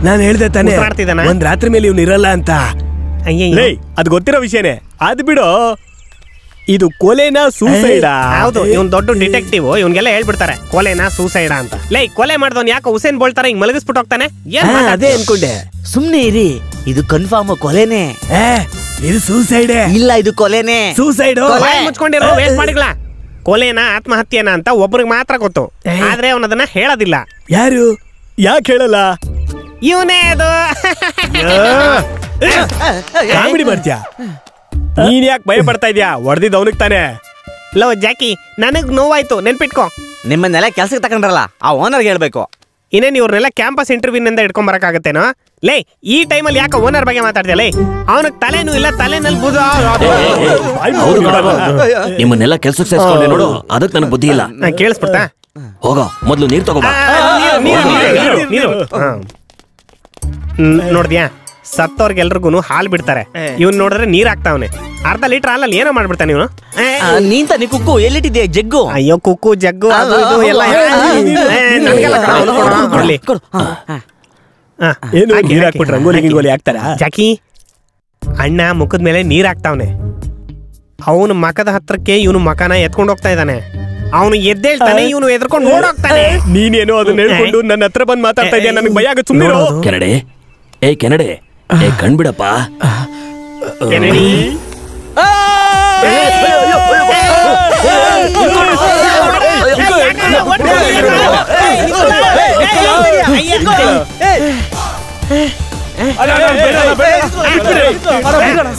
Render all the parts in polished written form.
ನಾನು ಹೇಳ್ದೆ ತಾನೆ ಒಂದ್ ರಾತ್ರಿ ಮೇಲೆ ಇವ್ನು ಇರಲ್ಲ ಅಂತ. ಅದು ಗೊತ್ತಿರೋ ವಿಷಯನೇ. ಅದ್ ಬಿಡು, ಇದು ಕೊಲೆನಾ ಸೂಸೈಡಾ? ಹೌದು, ಇವ್ನ್ ದೊಡ್ಡ ಡಿಟೆಕ್ಟಿವ್, ಇವ್ನಿಗೆಲ್ಲ ಹೇಳ್ಬಿಡ್ತಾರೆ ಕೊಲೆನಾ ಸೂಸೈಡಾ ಅಂತ. ಕೊಲೆ ಮಾಡ್ದವ್ನು ಯಾಕೆ ಹುಸೇನ್ ಬೋಲ್ಟ್ ತರ ಹಿಂಗ್ ಮಲಗಿಸ್ಬಿಟ್ಟು ಹೋಗ್ತಾನೆ? ಅದೇ ಅನ್ಕೊಂಡೆ. ಸುಮ್ನೆ ಇರಿ, ಇದು ಕನ್ಫರ್ಮ್ ಕೊಲೆನೇ. ಇದು ಸೂಸೈಡೇ ಇಲ್ಲ, ಇದು ಕೊಲೆನೇ. Suicide ಮುಚ್ಕೊಂಡಿರೋ waste ಮಾಡಿಗಳ. ಕೊಲೆನಾ ಆತ್ಮಹತ್ಯೆನಾ ಅಂತ ಒಬ್ರಿಗೆ ಮಾತ್ರ ಗೊತ್ತು, ಆದ್ರೆ ಅವನದನ್ನ ಹೇಳೋದಿಲ್ಲ. ಯಾರು? ಯಾಕೆ ಹೇಳಲ್ಲ? ಇವನೇ ಅದು. ಕಾಮಿಡಿ ಮಾಡ್ತೀಯಾ? ನೀನ್ ಯಾಕೆ ಭಯ ಪಡ್ತಾ ಇದ್ಯಾ? ಹೊಡೆದಿದ್ದು ಅವನಿಗೆ ತಾನೆ. ಲೋ ಜಾಕಿ, ನನಗ್ ನೋವಾಯ್ತು, ನೆನ್ಪಿಟ್ಕೋ. ನಿಮ್ಮನ್ನೆಲ್ಲ ಕೆಲ್ಸಕ್ಕೆ ತಕೊಂಡ್ರಲ್ಲ, ಆ ಓನರ್ಗೆ ಹೇಳ್ಬೇಕು. ಇನ್ನೇನು ಇವ್ರನ್ನೆಲ್ಲ ಕ್ಯಾಂಪಸ್ ಇಂಟರ್ವ್ಯೂನಿಂದ ಇಟ್ಕೊಂಡ್ ಬರಕಾಗತ್ತೇನೋ? ಲೇ, ಈ ಟೈಮಲ್ಲಿ ಯಾಕೆ ಓನರ್ ಬಗ್ಗೆ ಮಾತಾಡ್ತೀಯ? ಲೇ, ಅವನಿಗೆ ತಲೆನೂ ಇಲ್ಲ, ತಲೆನಲ್ಲಿ ಬುಧ. ನಿಮ್ಮನ್ನೆಲ್ಲ ಕೆಲ್ಸಕ್ಕೆ ಸೇರಿಸ್ಕೊಂಡೆ ನೋಡು, ಅದಕ್ಕೆ ನನಗೆ ಬುದ್ಧಿ ಇಲ್ಲ. ಕೇಳಿಸ್ಬಿಡ್ತಾ? ಹೋಗೋ, ಮೊದ್ಲು ನೀರ್ ತಗೋಬಾ. ನೋಡ್ದ್ಯಾ, ಸತ್ತವ್ರಿಗೆಲ್ರಿಗೂ ಹಾಲ್ ಬಿಡ್ತಾರೆ, ಇವ್ನ್ ನೋಡಿದ್ರೆ ನೀರ್ ಹಾಕ್ತಾವನೆ. ಅರ್ಧ ಲೀಟರ್ ಹಾಲಲ್ಲಿ ಏನೋ ಮಾಡ್ಬಿಡ್ತಾನೆ ಇವನು. ನೀಂತಾನೆ ಕುಕ್ಕು, ಎಲ್ಲಿಟ್ಟಿದ್ಯಾ ಜಗ್ಗು? ಅಯ್ಯೋ, ಕುಕ್ಕು ಜಗ್ಗು ಅದು ಇದು ಎಲ್ಲ. ರಂಗೋಲಿ ಹಾಕ್ತಾರ? ಜಾಕಿ, ಅಣ್ಣ ಮುಖದ ಮೇಲೆ ನೀರ್ ಹಾಕ್ತಾವನೆ. ಅವನು ಮಕದ ಹತ್ರಕ್ಕೆ ಇವನು ಮಕನ ಎತ್ಕೊಂಡು ಹೋಗ್ತಾ ಇದ್ದಾನೆ. ಅವನು ಎದ್ದೇಳ್ತಾನೆ, ಇವನು ಎದ್ಕೊಂಡು ಓಡೋಗ್ತಾನೆ. ನೀನೇನೋ ಅದನ್ನ ಹೇಳ್ಕೊಂಡು ನನ್ನ ಹತ್ರ ಬಂದ್ ಮಾತಾಡ್ತಾ ಇದೆಯಾ? ನನಗೆ ಭಯ ಆಗುತ್ತೆ. ಸುಮ್ಮನೆ ಕೆನಡೆ, ಕೆನಡೆ, ಕಣ್ಬಿಡಪ್ಪ.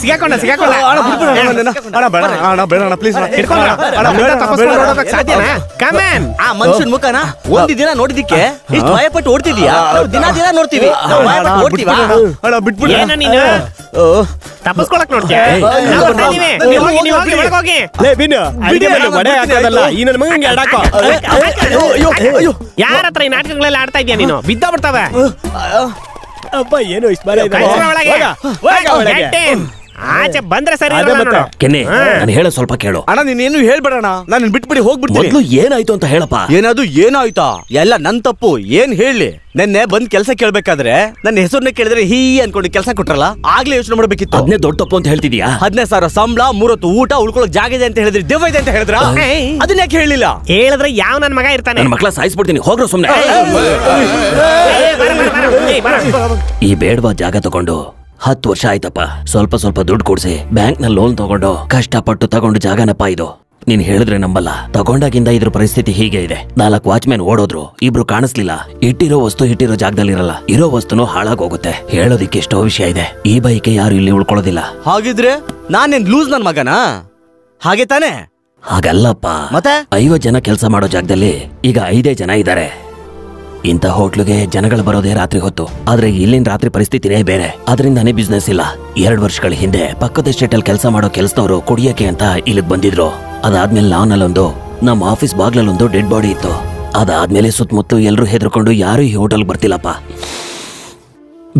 ಸಿಗಾಕೊಂಡ ಮನುಷ್ಯನ್ ಮುಖನ ಒಂದು ದಿನ ನೋಡಿದಿಕ್ಕೆ ಇಷ್ಟು ಭಯಪಟ್ಟು ಓಡ್ತಿದ್ಯಾ? ದಿನ ನೋಡ್ತೀವಿ. ತಪ್ಪಿಸ್ಕೊಳಕ್ ನೋಡ್ತೀಯ? ಯಾರ ಹತ್ರ ಈ ನಾಟಕಗಳೆಲ್ಲ ಆಡ್ತಾ ಇದೀಯ ನೀನು? ಬಿದ್ದ ಬಿಡ್ತಾವೆ. ಅಪ್ಪ, ಏನು ಇಷ್ಟ ಆಚೆ ಬಂದ್ರೆ ಸರಿ. ಕೆನ್ನೆ, ನಾನು ಹೇಳ ಸ್ವಲ್ಪ ಕೇಳು. ಅಣ್ಣ, ನೀನೇನು ಹೇಳ್ಬೇಡಣ, ನಾನು ಬಿಟ್ಬಿಡಿ ಹೋಗ್ಬಿಡ್ತೀನಿ. ಮೊದ್ಲು ಏನಾಯ್ತು ಅಂತ ಹೇಳಪ್ಪ. ಏನದು ಏನಾಯ್ತಾ? ಎಲ್ಲ ನನ್ ತಪ್ಪು. ಏನ್ ಹೇಳಿ? ನೆನ್ನೆ ಬಂದ್ ಕೆಲಸ ಕೇಳ್ಬೇಕಾದ್ರೆ ನನ್ನ ಹೆಸರನ್ನ ಕೇಳಿದ್ರೆ ಹೀ ಅನ್ಕೊಂಡು ಕೆಲಸ ಕೊಟ್ರಲ್ಲ, ಆಗ್ಲೇ ಯೋಚನೆ ಮಾಡ್ಬೇಕಿತ್ತು. ಅದನ್ನೇ ದೊಡ್ಡ ತಪ್ಪು ಅಂತ ಹೇಳ್ತಿದ್ಯಾ? 15,000 ಸಂಬಳ, 3 ಹೊತ್ತು ಊಟ, ಉಳ್ಕೊಳಕ್ ಜಾಗ ಇದೆ ಅಂತ ಹೇಳಿದ್ರಿ, ದೆವ್ವ ಇದೆ ಅಂತ ಹೇಳಿದ್ರ? ಅದನ್ನ ಯಾಕೆ ಹೇಳಿಲ್ಲ? ಹೇಳಿದ್ರೆ ಯಾವ ನನ್ ಮಗ ಇರ್ತಾನೆ? ನನ್ನ ಮಕ್ಕಳ ಸಾಯಿಸ್ಬಿಡ್ತೀನಿ, ಹೋಗ್ರು ಸುಮ್ನೆ. ಈ ಬೇಡವಾ ಜಾಗ ತಗೊಂಡು 10 ವರ್ಷ ಆಯ್ತಪ್ಪ. ಸ್ವಲ್ಪ ಸ್ವಲ್ಪ ದುಡ್ಡು ಕೊಡ್ಸಿ ಬ್ಯಾಂಕ್ ನಲ್ಲಿ ಲೋನ್ ತಗೊಂಡು ಕಷ್ಟಪಟ್ಟು ತಗೊಂಡು ಜಾಗನಪ್ಪ ಇದು. ನೀನ್ ಹೇಳಿದ್ರೆ ನಂಬಲ್ಲ. ತಗೊಂಡಾಗಿಂದ ಇದ್ರ ಪರಿಸ್ಥಿತಿ ಹೀಗೆ ಇದೆ. 4 ವಾಚ್ಮೆನ್ ಓಡೋದ್ರು, 2 ಕಾಣಿಸ್ಲಿಲ್ಲ. ಇಟ್ಟಿರೋ ವಸ್ತು ಇಟ್ಟಿರೋ ಜಾಗದಲ್ಲಿ ಇರಲ್ಲ, ಇರೋ ವಸ್ತುನು ಹಾಳಾಗೋಗುತ್ತೆ. ಹೇಳೋದಿಕ್ಕೆ ಎಷ್ಟೋ ವಿಷಯ ಇದೆ. ಈ ಬೈಕೆ ಯಾರು ಇಲ್ಲಿ ಉಳ್ಕೊಳ್ಳೋದಿಲ್ಲ. ಹಾಗಿದ್ರೆ ನಾನೇನ್ ಲೂಸ್ ನನ್ ಮಗನಾ? ಹಾಗೆ ತಾನೆ? ಹಾಗಲ್ಲಪ್ಪ. ಮತ್ತೆ 50 ಜನ ಕೆಲಸ ಮಾಡೋ ಜಾಗದಲ್ಲಿ ಈಗ 5 ಜನ ಇದ್ದಾರೆ. ಇಂಥ ಹೋಟ್ಲಿಗೆ ಜನಗಳು ಬರೋದೇ ರಾತ್ರಿ ಹೊತ್ತು. ಆದ್ರೆ ಇಲ್ಲಿನ ರಾತ್ರಿ ಪರಿಸ್ಥಿತಿನೇ ಬೇರೆ. ಅದರಿಂದಾನೇ ಬಿಸ್ನೆಸ್ ಇಲ್ಲ. 2 ವರ್ಷಗಳ ಹಿಂದೆ ಪಕ್ಕದ ಸ್ಟೇಟ್ ಅಲ್ಲಿ ಕೆಲಸ ಮಾಡೋ ಕೆಲಸದವರು ಕುಡಿಯಕ್ಕೆ ಅಂತ ಇಲ್ಲಿಗೆ ಬಂದಿದ್ರು. ಅದಾದ್ಮೇಲೆ ನಾನಲ್ಲೊಂದು, ನಮ್ಮ ಆಫೀಸ್ ಬಾಗ್ಲಲ್ಲೊಂದು ಡೆಡ್ ಬಾಡಿ ಇತ್ತು. ಅದಾದ್ಮೇಲೆ ಸುತ್ತಮುತ್ತ ಎಲ್ರು ಹೆದರ್ಕೊಂಡು ಯಾರು ಈ ಹೋಟೆಲ್ ಬರ್ತಿಲ್ಲಪ್ಪ.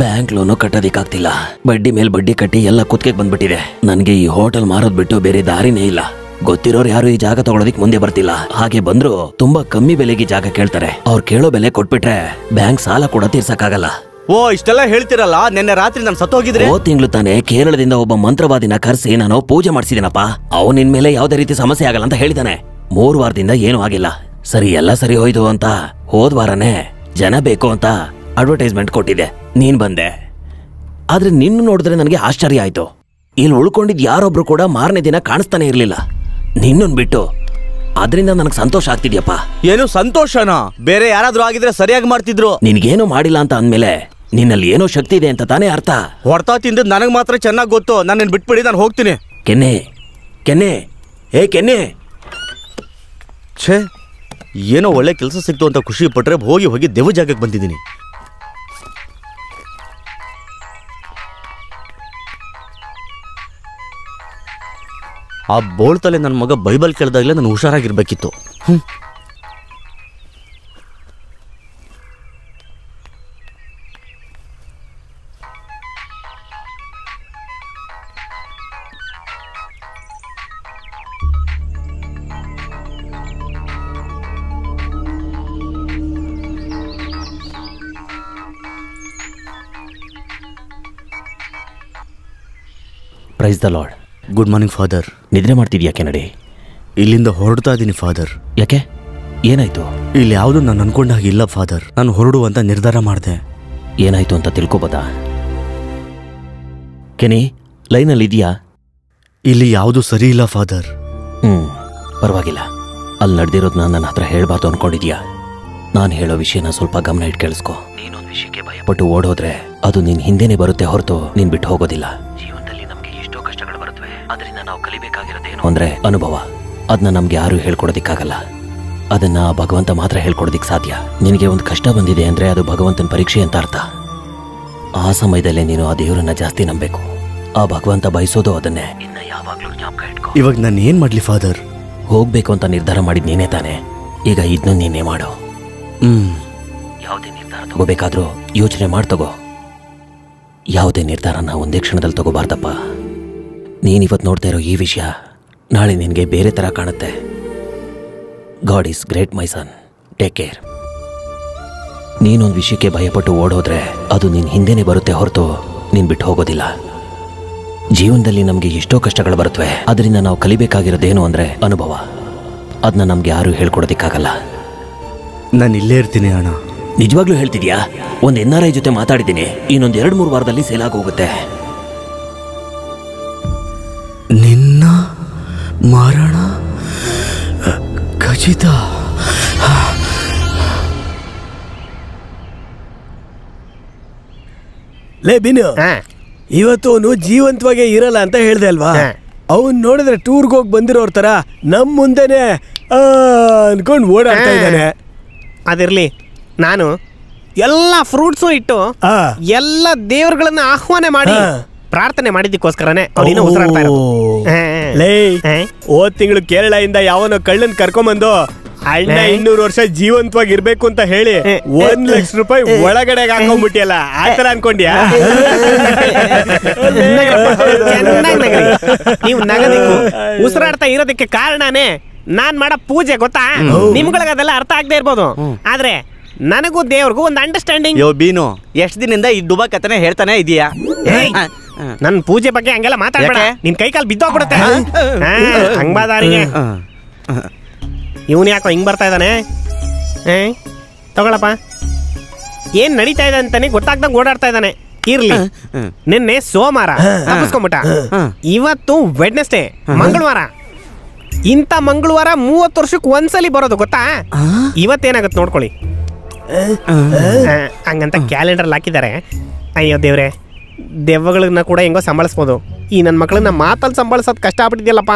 ಬ್ಯಾಂಕ್ ಲೋನು ಕಟ್ಟೋದಿಕ್ಕಾಗ್ತಿಲ್ಲ. ಬಡ್ಡಿ ಮೇಲೆ ಬಡ್ಡಿ ಕಟ್ಟಿ ಎಲ್ಲ ಕುತ್ತಿಗೆ ಬಂದ್ಬಿಟ್ಟಿದೆ. ನನ್ಗೆ ಈ ಹೋಟೆಲ್ ಮಾರೋದ್ ಬಿಟ್ಟು ಬೇರೆ ದಾರಿನೇ ಇಲ್ಲ. ಗೊತ್ತಿರೋರು ಯಾರು ಈ ಜಾಗ ತಗೊಳೋದಿಕ್ ಮುಂದೆ ಬರ್ತಿಲ್ಲ. ಹಾಗೆ ಬಂದ್ರು ತುಂಬಾ ಕಮ್ಮಿ ಬೆಲೆಗೆ ಜಾಗ ಕೇಳ್ತಾರೆ. ಅವ್ರು ಕೇಳೋ ಬೆಲೆ ಕೊಟ್ಬಿಟ್ರೆ ಬ್ಯಾಂಕ್ ಸಾಲ ಕೂಡ ತೀರ್ಸಕ್ಕಾಗಲ್ಲ. ಓ, ಇಷ್ಟೆಲ್ಲ ಹೇಳ್ತಿರಲ್ಲ. ನಿನ್ನೆ ರಾತ್ರಿ ನಾನು ಸತ್ತೋಗಿದ್ರೆ? ಓ ತಿಂಗಳು ತಾನೆ ಕೇರಳದಿಂದ ಒಬ್ಬ ಮಂತ್ರವಾದಿನ ಕರೆಸಿ ನಾನು ಪೂಜೆ ಮಾಡಿಸಿದೀನಪ್ಪ. ಅವನು ನಿನ್ ಮೇಲೆ ಯಾವ್ದೇ ರೀತಿ ಸಮಸ್ಯೆ ಆಗಲ್ಲ ಅಂತ ಹೇಳಿದಾನೆ. 3 ವಾರದಿಂದ ಏನೂ ಆಗಿಲ್ಲ. ಸರಿ, ಎಲ್ಲ ಸರಿ ಹೋಯ್ತು ಅಂತ ಹೋದ್ ವಾರನೇ ಜನ ಬೇಕು ಅಂತ ಅಡ್ವರ್ಟೈಸ್ಮೆಂಟ್ ಕೊಟ್ಟಿದೆ. ನೀನ್ ಬಂದೆ. ಆದ್ರೆ ನಿನ್ನ ನೋಡಿದ್ರೆ ನನಗೆ ಆಶ್ಚರ್ಯ ಆಯ್ತು. ಇಲ್ಲಿ ಉಳ್ಕೊಂಡಿದ್ ಯಾರೊಬ್ರು ಕೂಡ ಮಾರನೇ ದಿನ ಕಾಣಿಸ್ತಾನೆ ಇರ್ಲಿಲ್ಲ, ನಿನ್ನನ್ ಬಿಟ್ಟು. ಅದ್ರಿಂದ ನನಗೆ ಸಂತೋಷ ಆಗ್ತಿದ್ಯಪ್ಪ. ಏನು ಸಂತೋಷನಾ? ಬೇರೆ ಯಾರಾದ್ರೂ ಆಗಿದ್ರೆ ಸರಿಯಾಗಿ ಮಾಡ್ತಿದ್ರು. ನಿನ್ಗೇನು ಮಾಡಿಲ್ಲ ಅಂತ ಅಂದ್ಮೇಲೆ ನಿನ್ನಲ್ಲಿ ಏನೋ ಶಕ್ತಿ ಇದೆ ಅಂತ ತಾನೇ ಅರ್ಥ. ಹೊಡ್ತಾ ತಿಂದದ್ ನನಗ್ ಮಾತ್ರ ಚೆನ್ನಾಗಿ ಗೊತ್ತು. ನನ್ನ ಬಿಟ್ಬಿಡಿ, ನಾನು ಹೋಗ್ತೀನಿ. ಕೆನ್ನೆ, ಕೆನ್ನೆ, ಏ ಕೆನ್ನೆ. ಛೇ, ಏನೋ ಒಳ್ಳೆ ಕೆಲಸ ಸಿಕ್ತು ಅಂತ ಖುಷಿ ಪಟ್ರೆ ಹೋಗಿ ದೇವ ಜಾಗಕ್ಕೆ ಬಂದಿದ್ದೀನಿ. ಆ ಬೋಳ್ತಲೆ ನನ್ನ ಮಗ ಬೈಬಲ್ ಕೇಳಿದಾಗಲೇ ನಾನು ಹುಷಾರಾಗಿರ್ಬೇಕಿತ್ತು. Praise the lord. Good morning father. ನಿದ್ರೆ ಮಾಡ್ತಿದ್ಯಾ ಕೆನಡಿ? ಇಲ್ಲಿಂದ ಹೊರಡ್ತಾ ಇದ್ದೀನಿ ಫಾದರ್. ಯಾಕೆ, ಏನಾಯ್ತು? ಇಲ್ಲಿ ಯಾವುದು ನಾನು ಅನ್ಕೊಂಡಾಗ ಇಲ್ಲ ಫಾದರ್. ನಾನು ಹೊರಡು ಅಂತ ನಿರ್ಧಾರ ಮಾಡಿದೆ. ಏನಾಯ್ತು ಅಂತ ತಿಳ್ಕೊಬೋದಾ? ಕೆನಿ, ಲೈನಲ್ಲಿ ಇದೆಯಾ? ಇಲ್ಲಿ ಯಾವುದು ಸರಿ ಇಲ್ಲ ಫಾದರ್. ಪರವಾಗಿಲ್ಲ. ಅಲ್ಲಿ ನಡೆದಿರೋದನ್ನ ನನ್ನ ಹತ್ರ ಹೇಳ್ಬಾರ್ದು ಅನ್ಕೊಂಡಿದ್ಯಾ? ನಾನು ಹೇಳೋ ವಿಷಯನ ಸ್ವಲ್ಪ ಗಮನ ಇಟ್ಟು ಕೇಳಿಸ್ಕೊ. ನೀನೊಂದು ವಿಷಯಕ್ಕೆ ಭಯಪಟ್ಟು ಓಡೋದ್ರೆ ಅದು ನಿನ್ ಹಿಂದೆನೆ ಬರುತ್ತೆ ಹೊರತು ನೀನ್ ಬಿಟ್ಟು ಹೋಗೋದಿಲ್ಲ. ಜೀವನದಲ್ಲಿ ನಮ್ಗೆ ಎಷ್ಟೋ ಕಷ್ಟಗಳು ಬರುತ್ತವೆ. ಅದರಿಂದ ನಾವು ಕಲಿಬೇಕಾಗಿರೋದೇನು ಅಂದ್ರೆ ಅನುಭವ. ಅದನ್ನ ನಮ್ಗೆ ಯಾರು ಹೇಳ್ಕೊಡೋದಿಕ್ಕಾಗಲ್ಲ. ಅದನ್ನ ಭಗವಂತ ಮಾತ್ರ ಹೇಳ್ಕೊಡೋದಿಕ್ ಸಾಧ್ಯ. ನಿನಗೆ ಒಂದು ಕಷ್ಟ ಬಂದಿದೆ ಅಂದ್ರೆ ಅದು ಭಗವಂತನ ಪರೀಕ್ಷೆ ಅಂತ ಅರ್ಥ. ಆ ಸಮಯದಲ್ಲೇ ನೀನು ಆ ದೇವರನ್ನ ಜಾಸ್ತಿ ನಂಬೇಕು. ಆ ಭಗವಂತ ಬಯಸೋದು ಅದನ್ನೇ. ಇನ್ನ ಯಾವಾಗ್ಲೂ ಜ್ಞಾಪಕ ಇಟ್ಕೋ. ಇವಾಗ ನಾನು ಏನ್ ಮಾಡ್ಲಿ ಫಾದರ್? ಹೋಗ್ಬೇಕು ಅಂತ ನಿರ್ಧಾರ ಮಾಡಿದ್ ನೀನೇ ತಾನೆ. ಈಗ ಇದನ್ನು ನೀನೇ ಮಾಡು. ಯಾವುದೇ ನಿರ್ಧಾರ ತಗೋಬೇಕಾದ್ರೂ ಯೋಚನೆ ಮಾಡಿ ತಗೋ. ಯಾವುದೇ ನಿರ್ಧಾರನ ಒಂದೇ ಕ್ಷಣದಲ್ಲಿ ತಗೋಬಾರ್ದಪ್ಪ. ನೀನಿವತ್ತು ನೋಡ್ತಾ ಇರೋ ಈ ವಿಷಯ ನಾಳೆ ನಿನಗೆ ಬೇರೆ ತರ ಕಾಣುತ್ತೆ. God is great my son, take care. ನೀನೊಂದು ವಿಷಯಕ್ಕೆ ಭಯಪಟ್ಟು ಓಡೋದ್ರೆ ಅದು ನಿನ್ ಹಿಂದೆನೆ ಬರುತ್ತೆ ಹೊರತು ನೀನ್ ಬಿಟ್ಟು ಹೋಗೋದಿಲ್ಲ. ಜೀವನದಲ್ಲಿ ನಮ್ಗೆ ಎಷ್ಟೋ ಕಷ್ಟಗಳು ಬರುತ್ತವೆ. ಅದರಿಂದ ನಾವು ಕಲಿಬೇಕಾಗಿರೋದೇನು ಅಂದ್ರೆ ಅನುಭವ. ಅದನ್ನ ನಮ್ಗೆ ಯಾರು ಹೇಳ್ಕೊಡೋದಿಕ್ಕಾಗಲ್ಲ. ನಾನು ಇಲ್ಲೇ ಇರ್ತೀನಿ ಅಣ್ಣ. ನಿಜವಾಗ್ಲೂ ಹೇಳ್ತಿದ್ಯಾ? ಒಂದು NRI ಜೊತೆ ಮಾತಾಡಿದ್ದೀನಿ. ಇನ್ನೊಂದು 2-3 ವಾರದಲ್ಲಿ ಸೇಲ್ ಆಗೋಗುತ್ತೆ. ನಿನ್ನ ಮಾರಣ ಖಚಿತ. ಲೇ ಬಿನು, ಇವತ್ತು ಅವನು ಜೀವಂತವಾಗೇ ಇರಲ್ಲ ಅಂತ ಹೇಳ್ದೆ ಅಲ್ವಾ? ಅವನ್ ನೋಡಿದ್ರೆ ಟೂರ್ಗೆ ಹೋಗಿ ಬಂದಿರೋರ್ ತರ ನಮ್ ಮುಂದೆನೆ ಅನ್ಕೊಂಡ್ ಓಡಾಡ್ತಾ ಇದ್ದಾನೆ. ಅದಿರ್ಲಿ, ನಾನು ಎಲ್ಲ ಫ್ರೂಟ್ಸು ಇಟ್ಟು ಎಲ್ಲ ದೇವ್ರಗಳನ್ನ ಆಹ್ವಾನ ಮಾಡಿ ಪ್ರಾರ್ಥನೆ ಮಾಡಿದ್ದಕ್ಕೋಸ್ಕರನೇ ಅವನಿನ್ನು ಉಸಿರಾಡ್ತಾ ಇರೋದು. ಲೇ, ಹೋದ್ ತಿಂಗಳು ಕೇರಳದಿಂದ ಯಾವನೋ ಕಳ್ಳನ್ ಕರ್ಕೊಂಬಂದು ಅಣ್ಣ 200 ವರ್ಷ ಜೀವಂತವಾಗಿ ಇರ್ಬೇಕು ಅಂತ ಹೇಳಿ 1 ಲಕ್ಷ ರೂಪಾಯಿ ಒಳಗಡೆ ಹಾಕೊಂಡ್ಬಿಟ್ಟಿಯಲ್ಲ, ಆತರ ಅನ್ಕೊಂಡ್ಯಾ? ನೀವು ನಗದಿಕ್ಕು ಉಸಿರಾಡ್ತಾ ಇರೋದಕ್ಕೆ ಕಾರಣನೇ ನಾನ್ ಮಾಡೋ ಪೂಜೆ, ಗೊತ್ತಾ? ನಿಮ್ಗಳಿಗೆ ಅದೆಲ್ಲ ಅರ್ಥ ಆಗದೆ ಇರ್ಬೋದು, ಆದ್ರೆ ನನಗೂ ದೇವ್ರಿಗೂ ಒಂದು ಅಂಡರ್ಸ್ಟ್ಯಾಂಡಿಂಗ್. ಯೋ ಬೀನು, ಎಷ್ಟ್ ದಿನದಿಂದ ಈ ಡುಬಾ ಕಥನೆ ಹೇಳ್ತಾನೆ ಇದೀಯಾ? ನನ್ ಪೂಜೆ ಬಗ್ಗೆ ಹಂಗೆಲ್ಲ ಮಾತಾಡ್ಬೇಡ, ನಿನ್ ಕೈ ಕಾಲು ಬಿದ್ದೋಗ್ಬಿಡುತ್ತೆ. ಹಂಗ್ಬಾದಾರಿಗೆ ಇವನು ಯಾಕೋ ಹಿಂಗ್ ಬರ್ತಾ ಇದ್ದಾನೆ? ತಗೊಳಪ್ಪ, ಏನ್ ನಡೀತಾ ಇದೆ ಅಂತಾನೆ ಗೊತ್ತಾಗ್ದಂಗ್ ಓಡಾಡ್ತಾ ಇದ್ದಾನೆ. ಇರ್ಲಿ, ನಿನ್ನೆ ಸೋಮವಾರ ತಪ್ಪಿಸ್ಕೊಂಬಿಟ್ಟ. ಇವತ್ತು ವೆಡ್ನೆಸ್ಡೇ, ಮಂಗಳವಾರ. ಇಂಥ ಮಂಗಳವಾರ 30 ವರ್ಷಕ್ಕೆ ಒಂದ್ಸಲಿ ಬರೋದು, ಗೊತ್ತಾ? ಇವತ್ತೇನಾಗತ್ತೆ ನೋಡ್ಕೊಳ್ಳಿ. ಹಂಗಂತ ಕ್ಯಾಲೆಂಡರ್ ಹಾಕಿದ್ದಾರೆ. ಅಯ್ಯೋ ದೇವ್ರೆ, ದೆವ್ವಗಳನ್ನ ಕೂಡ ಹೆಂಗೋ ಸಂಭಾಳಿಸ್ಬೋದು. ಈ ನನ್ನ ಮಕ್ಕಳನ್ನ ಮಾತಲ್ಲಿ ಸಂಭಾಳಿಸೋದು ಕಷ್ಟ ಆಗ್ಬಿಟ್ಟಿದ್ಯಲ್ಲಪ್ಪ.